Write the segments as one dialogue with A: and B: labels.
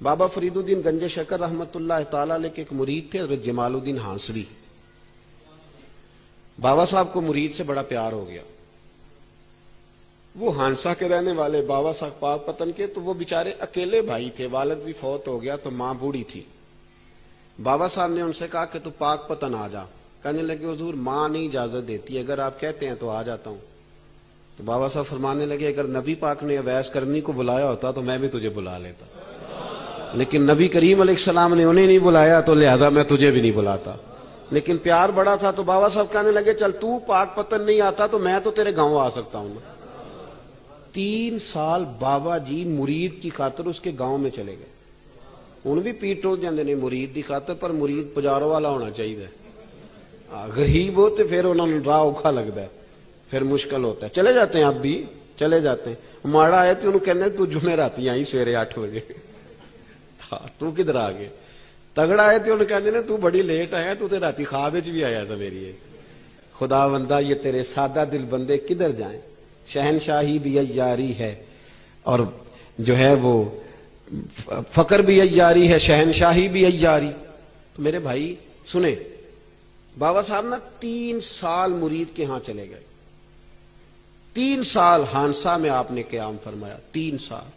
A: بابا فرید الدین گنج شکر رحمت اللہ تعالی علیہ کے ایک مرید تھے حضرت جمال الدین ہانسوی. بابا صاحب کو مرید سے بڑا پیار ہو گیا. وہ ہانسا کے رہنے والے، بابا صاحب پاک پتن کے، تو وہ بیچارے اکیلے بھائی تھے، والد بھی فوت ہو گیا تو ماں بوڑھی تھی. بابا صاحب نے ان سے کہا کہ تو پاک پتن آ جا. کہنے لگے حضور ماں نہیں اجازت دیتی، اگر آپ کہتے ہیں تو آ جاتا ہوں. تو بابا صاحب فرمانے لگے اگر نبی پاک نے اویس کرنی کو بلایا ہوتا تو میں بھی تجھے بلا لیتا، لیکن نبی کریم علیہ السلام نے انہیں نہیں بلایا تو لہذا میں تجھے بھی نہیں بلاتا. لیکن پیار بڑا تھا تو بابا صاحب کہنے لگے چل تو پاک پتن نہیں آتا تو میں تو تیرے گاؤں آ سکتا ہوں. 3 سال بابا جی مرید کی خاطر اس کے گاؤں میں چلے گئے. ہوں بھی پیٹ ٹوٹ جاندے نے مرید کی خاطر، پر مرید پجاروں والا ہونا چاہیے. غریب ہو تو پھر انہوں نے راہ اوکھا لگتا ہے، پھر مشکل ہوتا ہے. چلے جاتے ہیں اب بھی چلے جاتے ہیں. ماڑا آئے تو انہوں کہنے تو جمعے راتی آئی سویرے 8 بجے. تو کدھر آ گئے؟ تگڑا آئے تو انہوں کہنے تو بڑی لیٹ آیا، تو تے راتی خواب وچ بھی آیا سویرے. خدا بندہ یہ تیرے سادہ دل بندے کدھر جائیں. شہنشاہی بھی عیاری ہے اور جو ہے وہ فقر بھی عیاری ہے، شہنشاہی بھی عیاری. تو میرے بھائی سنیں، بابا صاحب نا 3 سال مرید کے ہاں چلے گئے. 3 سال ہانسا میں آپ نے قیام فرمایا. 3 سال.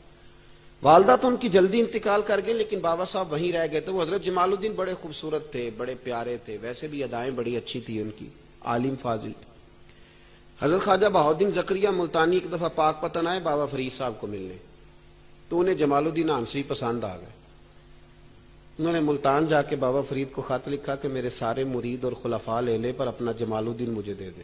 A: والدہ تو ان کی جلدی انتقال کر گئے لیکن بابا صاحب وہیں رہ گئے تھے. وہ حضرت جمال الدین بڑے خوبصورت تھے، بڑے پیارے تھے، ویسے بھی ادائیں بڑی اچھی تھی ان کی، عالم فاضل. حضرت خواجہ بہاؤالدین زکریا ملتانی ایک دفعہ پاک پتن آئے بابا فرید صاحب کو ملنے، تو انہیں جمال الدین ہانسوی پسند آ گئے. انہوں نے ملتان جا کے بابا فرید کو خط لکھا کہ میرے سارے مرید اور خلفاء لے لے پر اپنا جمال الدین مجھے دے دے.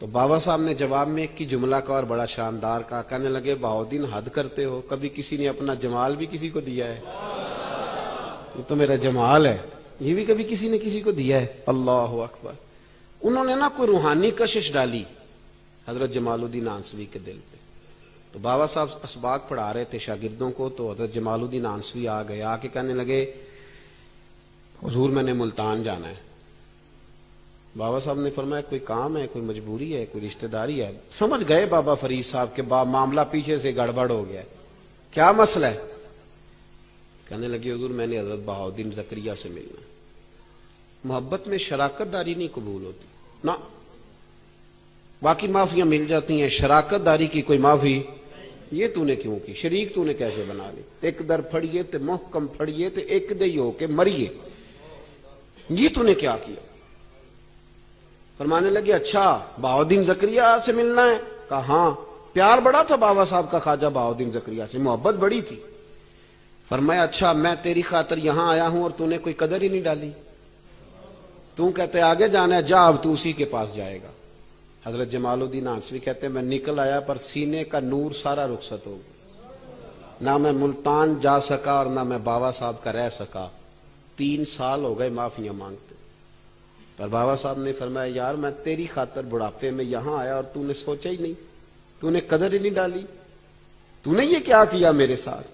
A: تو بابا صاحب نے جواب میں ایک کی جملہ کا اور بڑا شاندار کہا. کہنے لگے بہاؤالدین حد کرتے ہو، کبھی کسی نے اپنا جمال بھی کسی کو دیا ہے؟ یہ تو میرا جمال ہے، یہ بھی کبھی کسی نے کسی کو دیا ہے؟ اللہ اکبر. انہوں نے نا کوئی روحانی کشش ڈالی حضرت جمال الدین ہانسوی کے دل پہ. تو بابا صاحب اسباق پڑھا رہے تھے شاگردوں کو، تو حضرت جمال الدین ہانسوی آ گئے. آ کے کہنے لگے حضور میں نے ملتان جانا ہے. بابا صاحب نے فرمایا کوئی کام ہے، کوئی مجبوری ہے، کوئی رشتہ داری ہے؟ سمجھ گئے بابا فرید صاحب کے معاملہ پیچھے سے گڑبڑ ہو گیا. کیا مسئلہ ہے؟ کہنے لگے حضور میں نے حضرت بہاؤالدین زکریا سے ملنا ہے. محبت میں شراکت داری نہیں قبول ہوتی نا، باقی معافیاں مل جاتی ہیں، شراکت داری کی کوئی معافی یہ تو نے کیوں کی؟ شریک تو نے کیسے بنا لی؟ ایک در پھڑیے تے محکم پھڑیے تے ایک دئی ہو کے مریے، یہ تو نے کیا کیا؟ فرمانے لگے اچھا بہاؤالدین زکریا سے ملنا ہے؟ کہا ہاں. پیار بڑا تھا بابا صاحب کا خواجہ بہاؤالدین زکریا سے، محبت بڑی تھی. فرمایا اچھا میں تیری خاطر یہاں آیا ہوں اور تو نے کوئی قدر ہی نہیں ڈالی. تو کہتے آگے جانا ہے، جا اب تو اسی کے پاس جائے گا. حضرت جمال الدین ہانسوی کہتے ہیں میں نکل آیا پر سینے کا نور سارا رخصت ہو گیا. نہ میں ملتان جا سکا اور نہ میں بابا صاحب کا رہ سکا. 3 سال ہو گئے معافیاں مانگتے. پر بابا صاحب نے فرمایا یار میں تیری خاطر بڑھاپے میں یہاں آیا اور تو نے سوچا ہی نہیں، تو نے قدر ہی نہیں ڈالی، تو نے یہ کیا کیا میرے ساتھ.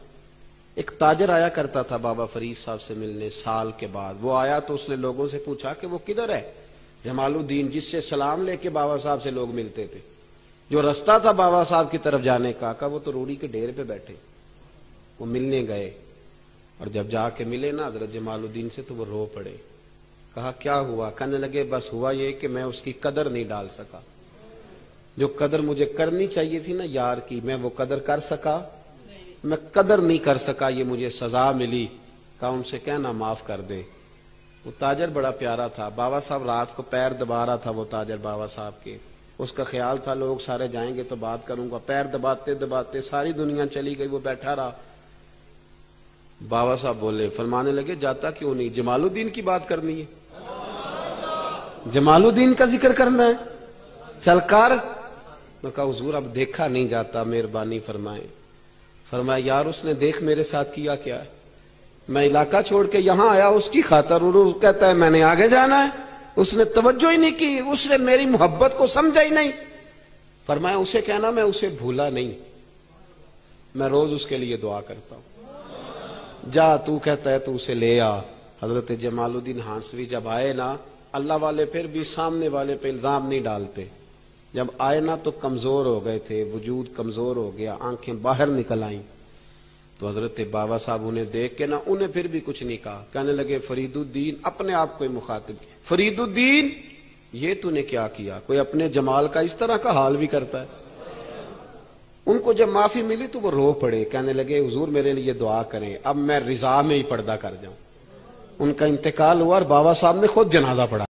A: ایک تاجر آیا کرتا تھا بابا فرید صاحب سے ملنے سال کے بعد. وہ آیا تو اس نے لوگوں سے پوچھا کہ وہ کدھر ہے جمال الدین جس سے سلام لے کے بابا صاحب سے لوگ ملتے تھے، جو رستہ تھا بابا صاحب کی طرف جانے کا. کہا وہ تو روڑی کے ڈھیر پہ بیٹھے. وہ ملنے گئے اور جب جا کے ملے نا حضرت جمال الدین سے تو وہ رو پڑے. کہا کیا ہوا؟ کہنے لگے بس ہوا یہ کہ میں اس کی قدر نہیں ڈال سکا. جو قدر مجھے کرنی چاہیے تھی نا یار کی، میں وہ قدر کر سکا؟ میں قدر نہیں کر سکا، یہ مجھے سزا ملی. کہا ان سے کہنا معاف کر دے. وہ تاجر بڑا پیارا تھا. بابا صاحب رات کو پیر دبا رہا تھا وہ تاجر بابا صاحب کے. اس کا خیال تھا لوگ سارے جائیں گے تو بات کروں گا. پیر دباتے دباتے ساری دنیا چلی گئی، وہ بیٹھا رہا. بابا صاحب بولے، فرمانے لگے جاتا کیوں نہیں؟ جمال الدین کی بات کرنی ہے، جمال الدین کا ذکر کرنا ہے، چل کر. میں کہا حضور اب دیکھا نہیں جاتا، مہربانی فرمائیں. فرمایا یار اس نے دیکھ میرے ساتھ کیا کیا ہے. میں علاقہ چھوڑ کے یہاں آیا اس کی خاطر، اور کہتا ہے میں نے آگے جانا ہے. اس نے توجہ ہی نہیں کی، اس نے میری محبت کو سمجھا ہی نہیں. فرمایا اسے کہنا میں اسے بھولا نہیں، میں روز اس کے لیے دعا کرتا ہوں. جا تو کہتا ہے تو اسے لے آ. حضرت جمال الدین ہانسوی جب آئے نا، اللہ والے پھر بھی سامنے والے پہ الزام نہیں ڈالتے. جب آئے نا تو کمزور ہو گئے تھے، وجود کمزور ہو گیا، آنکھیں باہر نکل آئیں. تو حضرت بابا صاحب انہیں دیکھ کے نا انہیں پھر بھی کچھ نہیں کہا، کہنے لگے فرید الدین، اپنے آپ کو مخاطب کیا، فرید الدین یہ تو نے کیا کیا؟ کوئی اپنے جمال کا اس طرح کا حال بھی کرتا ہے؟ ان کو جب معافی ملی تو وہ رو پڑے، کہنے لگے حضور میرے لیے دعا کریں، اب میں رضا میں ہی پردہ کر جاؤں۔ ان کا انتقال ہوا اور بابا صاحب نے خود جنازہ پڑھا۔